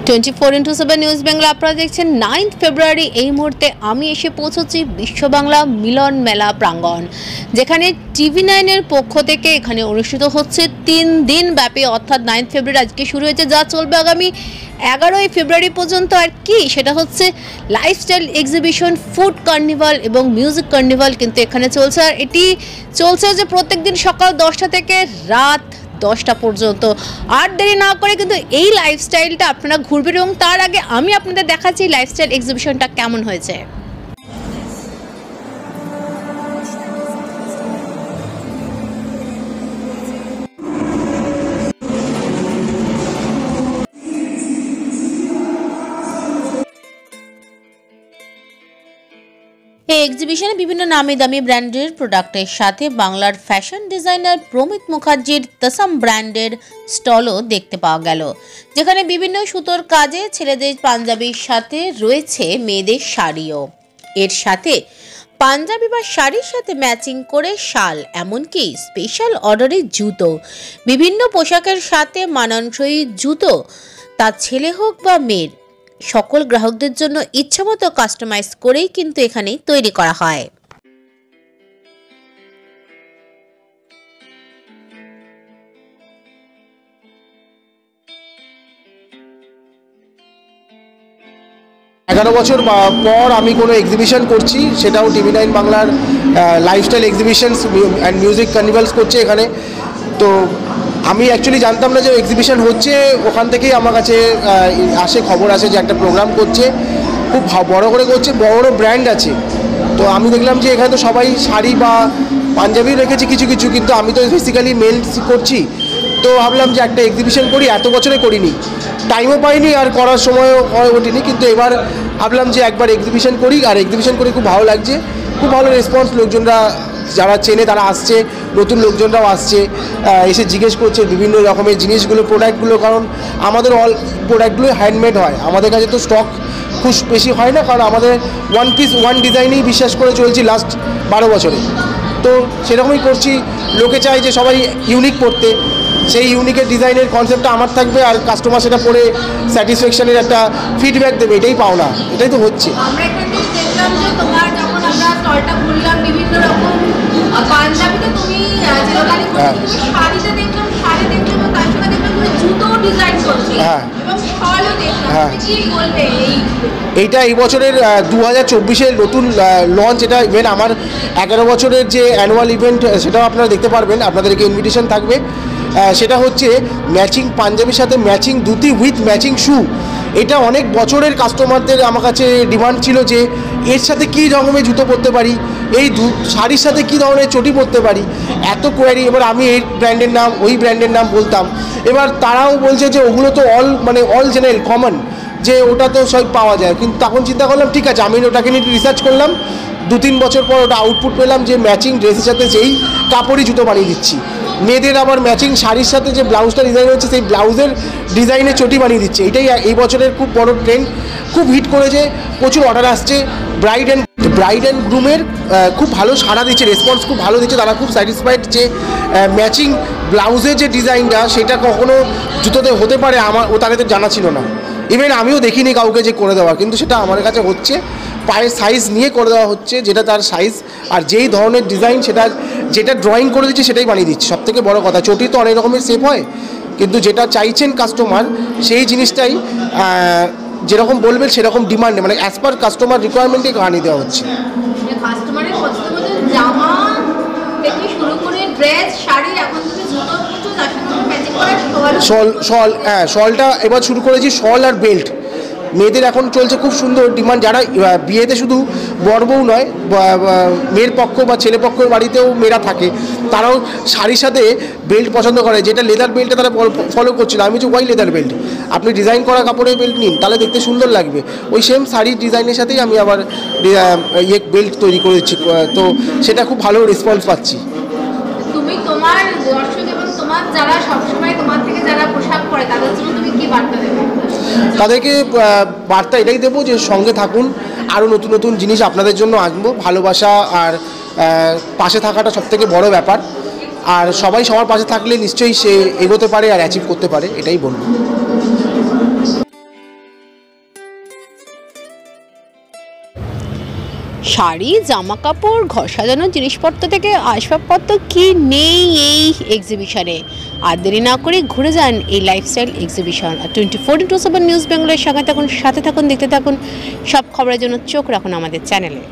24x7 news Bangla আপনারা দেখছেন 9 ফেব্রুয়ারি এই মুহূর্তে আমি এসে পৌঁছেছি বিশ্ব বাংলা মিলন মেলা প্রাঙ্গণ, যেখানে TV9 এর পক্ষ থেকে এখানে অনুষ্ঠিত হচ্ছে 3 দিন ব্যাপী, অর্থাৎ 9 ফেব্রুয়ারি আজকে শুরু হয়েছে, যা চলবে আগামী 11ই ফেব্রুয়ারি পর্যন্ত। আর কি সেটা হচ্ছে লাইফস্টাইল এক্সিবিশন, ফুড কার্নিভাল এবং মিউজিক কার্নিভাল কিন্তু এখানে চলছে। আর এটি চলছে যে প্রত্যেকদিন সকাল 10টা থেকে রাত 10টা পর্যন্ত। আর দেরি না করে কিন্তু এই লাইফস্টাইলটা আপনারা ঘুরবেন, এবং তার আগে আমি আপনাদের দেখাচ্ছি লাইফস্টাইল এক্সিবিশনটা কেমন হয়েছে। এই এক্সিবিশনে বিভিন্ন নামি দামি ব্র্যান্ডের প্রোডাক্টের সাথে বাংলার ফ্যাশন ডিজাইনার প্রমিত মুখার্জির তসম ব্র্যান্ডের স্টলও দেখতে পাওয়া গেল, যেখানে বিভিন্ন সুতোর কাজে ছেলেদের পাঞ্জাবির সাথে রয়েছে মেয়েদের শাড়িও। এর সাথে পাঞ্জাবি বা শাড়ির সাথে ম্যাচিং করে শাল, এমনকি স্পেশাল অর্ডারের জুতো, বিভিন্ন পোশাকের সাথে মানানসই জুতো, তা ছেলে হোক বা মেয়ের, সকল গ্রাহকদের জন্য ইচ্ছামতো কাস্টমাইজ করেই কিন্তু এখানে তৈরি করা হয়। বছর পর আমি কোনো এক্সিবিশন করছি, সেটাও TV9 বাংলার লাইফস্টাইল এক্সিবিশনস অ্যান্ড মিউজিক কার্নিভালস করছে এখানে। তো আমি অ্যাকচুয়ালি জানতাম না যে এক্সিবিশন হচ্ছে, ওখান থেকেই আমার কাছে আসে খবর আসে যে একটা প্রোগ্রাম করছে, খুব বড় করে করছে, বড় বড় ব্র্যান্ড আছে। তো আমি দেখলাম যে এখানে তো সবাই শাড়ি বা পাঞ্জাবি রেখেছে কিছু কিছু, কিন্তু আমি তো বেসিক্যালি মেলস করছি। তো ভাবলাম যে একটা এক্সিবিশন করি, এত বছরে করিনি, টাইমও পাইনি আর করার সময়ও হয়ে ওঠেনি, কিন্তু এবার ভাবলাম যে একবার এক্সিবিশন করি। আর এক্সিবিশন করে খুব ভালো লাগছে, খুব ভালো রেসপন্স, লোকজনরা যারা চেনে তারা আসছে, নতুন লোকজনরাও আসছে, এসে জিজ্ঞেস করছে বিভিন্ন রকমের জিনিসগুলো, প্রোডাক্টগুলো, কারণ আমাদের অল প্রোডাক্টগুলোই হ্যান্ডমেড হয়। আমাদের কাছে তো স্টক খুব বেশি হয় না, কারণ আমাদের ওয়ান পিস ওয়ান ডিজাইনেই বিশ্বাস করে চলছি লাস্ট 12 বছরে। তো সেরকমই করছি, লোকে চায় যে সবাই ইউনিক পড়তে, সেই ইউনিকের ডিজাইনের কনসেপ্টটা আমার থাকবে, আর কাস্টমার সেটা পরে স্যাটিসফ্যাকশনের একটা ফিডব্যাক দেবে, এটাই পাওনা, এটাই তো হচ্ছে। আমরা এখানে দেখলাম যে তোমার যখন আমরা স্টলটা ঘুরলাম, বিভিন্ন রকম পাঞ্জাবিতে তুমি যেরকম শাড়িতে দেখলাম, শাড়ি দেখলাম, তার সঙ্গে দেখলাম তুমি জুতো ডিজাইন করছো এবং শালও দেখলাম, কি বলবে এইটা এই বছরের 2024-এর নতুন লঞ্চ। এটা ইভেন্ট আমার 11 বছরের যে অ্যানুয়াল ইভেন্ট, সেটাও আপনারা দেখতে পারবেন, আপনাদেরকে ইনভিটেশন থাকবে। সেটা হচ্ছে ম্যাচিং পাঞ্জাবির সাথে ম্যাচিং ধুতি উইথ ম্যাচিং শু। এটা অনেক বছরের কাস্টমারদের আমার কাছে ডিমান্ড ছিল যে এর সাথে কী রকমের জুতো পরতে পারি, এই শাড়ির সাথে কী ধরনের চটি পরতে পারি, এত কোয়ারি। এবার আমি এই ব্র্যান্ডের নাম ওই ব্র্যান্ডের নাম বলতাম, এবার তারাও বলছে যে ওগুলো তো অল জেনারেল কমন, যে ওটা তো সব পাওয়া যায়। কিন্তু তখন চিন্তা করলাম ঠিক আছে, আমি ওটাকে নিয়ে রিসার্চ করলাম, 2-3 বছর পর ওটা আউটপুট পেলাম যে ম্যাচিং ড্রেসের সাথে সেই কাপড়ই জুতো বানিয়ে দিচ্ছি। মেয়েদের আবার ম্যাচিং শাড়ির সাথে যে ব্লাউজটা ডিজাইন হচ্ছে, সেই ব্লাউজের ডিজাইনে চটি বানিয়ে দিচ্ছে। এটাই এই বছরের খুব বড় ট্রেন্ড, খুব হিট করেছে, প্রচুর অর্ডার আসছে। ব্রাইড অ্যান্ড গ্রুমের খুব ভালো সাড়া দিচ্ছে, রেসপন্স খুব ভালো দিচ্ছে, তারা খুব স্যাটিসফাইড যে ম্যাচিং ব্লাউজের যে ডিজাইনটা সেটা কখনো জুতোতে হতে পারে ও তাদের জানা ছিল না। ইভেন আমিও দেখিনি কাউকে যে করে দেওয়া, কিন্তু সেটা আমার কাছে হচ্ছে, পায়ের সাইজ নিয়ে করে দেওয়া হচ্ছে, যেটা তার সাইজ আর যেই ধরনের ডিজাইন যেটা ড্রয়িং করে দিচ্ছে সেটাই বানিয়ে দিচ্ছে। সবথেকে বড় কথা, চটি তো অনেক রকমের শেপ হয়, কিন্তু যেটা চাইছেন কাস্টমার সেই জিনিসটাই যেরকম বলবেন সেরকম ডিমান্ডে, মানে অ্যাজ পার কাস্টমার রিকোয়ারমেন্টে বানিয়ে দেওয়া হচ্ছে। কাস্টমারের পছন্দ মতো জামা থেকে শুরু করে ড্রেস, শাড়ি, এখন তুমি জুতো পরছো, তার সাথে ম্যাচিং করা শলটা এবার শুরু করেছি, শল আর বেল্ট। মেয়েদের এখন চলছে খুব সুন্দর ডিমান্ড, যারা বিয়েতে শুধু বর বউ নয়, মেয়ের পক্ষ বা ছেলে পক্ষের বাড়িতেও মেয়েরা থাকে, তারাও শাড়ির সাথে বেল্ট পছন্দ করে, যেটা লেদার বেল্টে তারা ফলো করছিল। আমি বলছি ওয়াই লেদার বেল্ট, আপনি ডিজাইন করা কাপড়ের বেল্ট নিন, তাহলে দেখতে সুন্দর লাগবে। ওই সেম শাড়ির ডিজাইনের সাথেই আমি আবার বেল্ট তৈরি করেছি, তো সেটা খুব ভালো রেসপন্স পাচ্ছি। তুমি তোমার দর্শক এবং তোমার যারা সবসময় তোমার থেকে যারা পোশাক পরে, তাদের জন্য তুমি কি বার্তা দেবে? তাদেরকে বার্তা এটাই দেবো যে সঙ্গে থাকুন, আরও নতুন নতুন জিনিস আপনাদের জন্য আনবো। ভালোবাসা আর পাশে থাকাটা সবথেকে বড় ব্যাপার, আর সবাই সবার পাশে থাকলে নিশ্চয়ই সে এগোতে পারে আর অ্যাচিভ করতে পারে, এটাই বলবো। শাড়ি, জামা কাপড়, ঘর সাজানোর জিনিসপত্র থেকে আসবাবপত্র কি নেই এই এক্সিবিশনে। আর দেরি না করে ঘুরে যান এই লাইফস্টাইল এক্সিবিশন। আর 24/7 নিউজ বেঙ্গলের সাথে থাকুন, দেখতে থাকুন। সব খবরের জন্য চোখ রাখুন আমাদের চ্যানেলে।